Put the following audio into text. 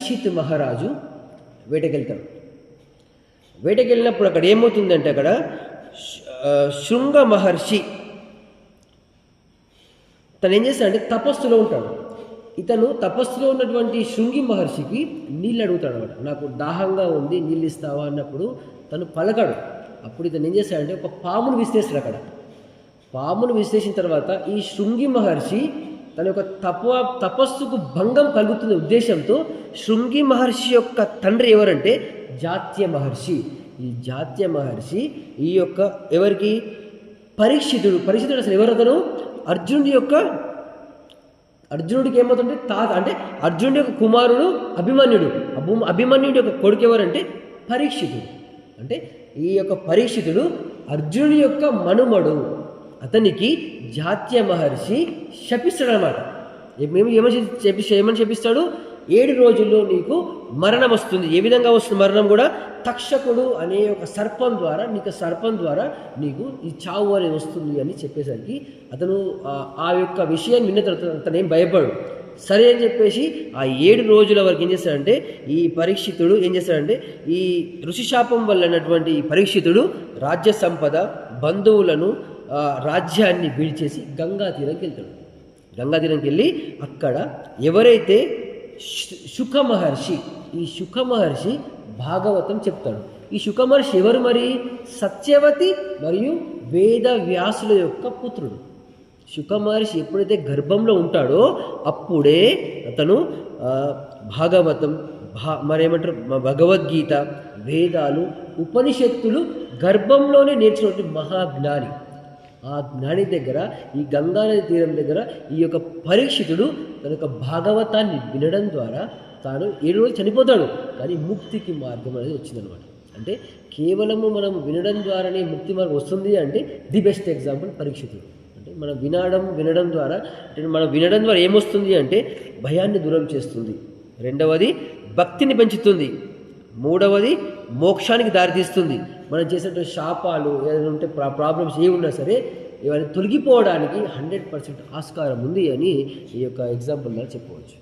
పరీక్షిత్ మహారాజు వేటకెళ్తాడు. వేటకెళ్ళినప్పుడు అక్కడ ఏమవుతుందంటే అక్కడ శృంగ మహర్షి తను ఏం చేస్తాడంటే తపస్సులో ఉంటాడు. ఇతను తపస్సులో ఉన్నటువంటి శృంగి మహర్షికి నీళ్ళు అడుగుతాడు అనమాట. నాకు దాహంగా ఉంది, నీళ్ళు ఇస్తావా అన్నప్పుడు తను పలకడు. అప్పుడు ఇతను ఏం చేస్తాడంటే ఒక పామును విశ్లేస్తాడు. అక్కడ పామును విశ్లేషించిన తర్వాత ఈ శృంగి మహర్షి తన యొక్క తపస్సుకు భంగం కలుగుతున్న ఉద్దేశంతో శృంగి మహర్షి యొక్క తండ్రి ఎవరంటే జాత్య మహర్షి. ఈ జాత్య మహర్షి ఈ యొక్క ఎవరికి పరీక్షితుడు అసలు ఎవరతను అర్జునుడికి ఏమవుతుంటే తాత అంటే అర్జునుడి యొక్క కుమారుడు అభిమన్యుడి యొక్క కొడుకు ఎవరంటే పరీక్షితుడు. అంటే ఈ యొక్క పరీక్షితుడు అర్జునుడి యొక్క మనుమడు. అతనికి జాత్య మహర్షి శపిస్తాడు అన్నమాట. ఏమని శపిస్తాడు? 7 రోజుల్లో నీకు మరణం వస్తుంది. ఏ విధంగా వస్తుంది మరణం కూడా? తక్షకుడు అనే ఒక సర్పం ద్వారా నీకు ఈ చావు అనేది వస్తుంది అని చెప్పేసరికి అతను ఆ యొక్క విషయాన్ని విన్న తర్వాత అతను ఏం భయపడు. సరే అని చెప్పేసి ఆ 7 రోజుల వరకు ఏం చేస్తాడంటే ఈ పరీక్షితుడు ఏం చేస్తాడంటే ఈ ఋషిశాపం వల్లనటువంటి ఈ పరీక్షితుడు రాజ్య సంపద, బంధువులను, రాజ్యాన్ని విడిచేసి గంగా తీరంకి వెళ్తాడు. గంగా తీరంకి వెళ్ళి అక్కడ ఎవరైతే శుక మహర్షి భాగవతం చెప్తాడు. ఈ శుక మహర్షి ఎవరు మరి? సత్యవతి మరియు వేద వ్యాసుల యొక్క పుత్రుడు. శుక మహర్షి ఎప్పుడైతే గర్భంలో ఉంటాడో అప్పుడే అతను భాగవతం మరేమంటారు భగవద్గీత, వేదాలు, ఉపనిషత్తులు గర్భంలోనే నేర్చినటువంటి మహాజ్ఞాని. ఆ జ్ఞాని దగ్గర ఈ గంగానది తీరం దగ్గర ఈ యొక్క పరీక్షితుడు తన యొక్క భాగవతాన్ని వినడం ద్వారా తాను 7 రోజులు చనిపోతాడు. కానీ ముక్తికి మార్గం అనేది వచ్చిందనమాట. అంటే కేవలము మనం వినడం ద్వారానే ముక్తి మార్గం వస్తుంది అంటే ది బెస్ట్ ఎగ్జాంపుల్ పరీక్షితుడు. అంటే మనం వినడం ద్వారా ఏమొస్తుంది అంటే భయాన్ని దూరం చేస్తుంది. 2వది భక్తిని పెంచుతుంది. 3వది మోక్షానికి దారితీస్తుంది. మనం చేసినటువంటి శాపాలు ఏదైనా ఉంటే ప్రాబ్లమ్స్ ఏమున్నా సరే ఇవన్నీ తొలగిపోవడానికి 100% ఆస్కారం ఉంది అని ఈ యొక్క ఎగ్జాంపుల్ ద్వారా చెప్పవచ్చు.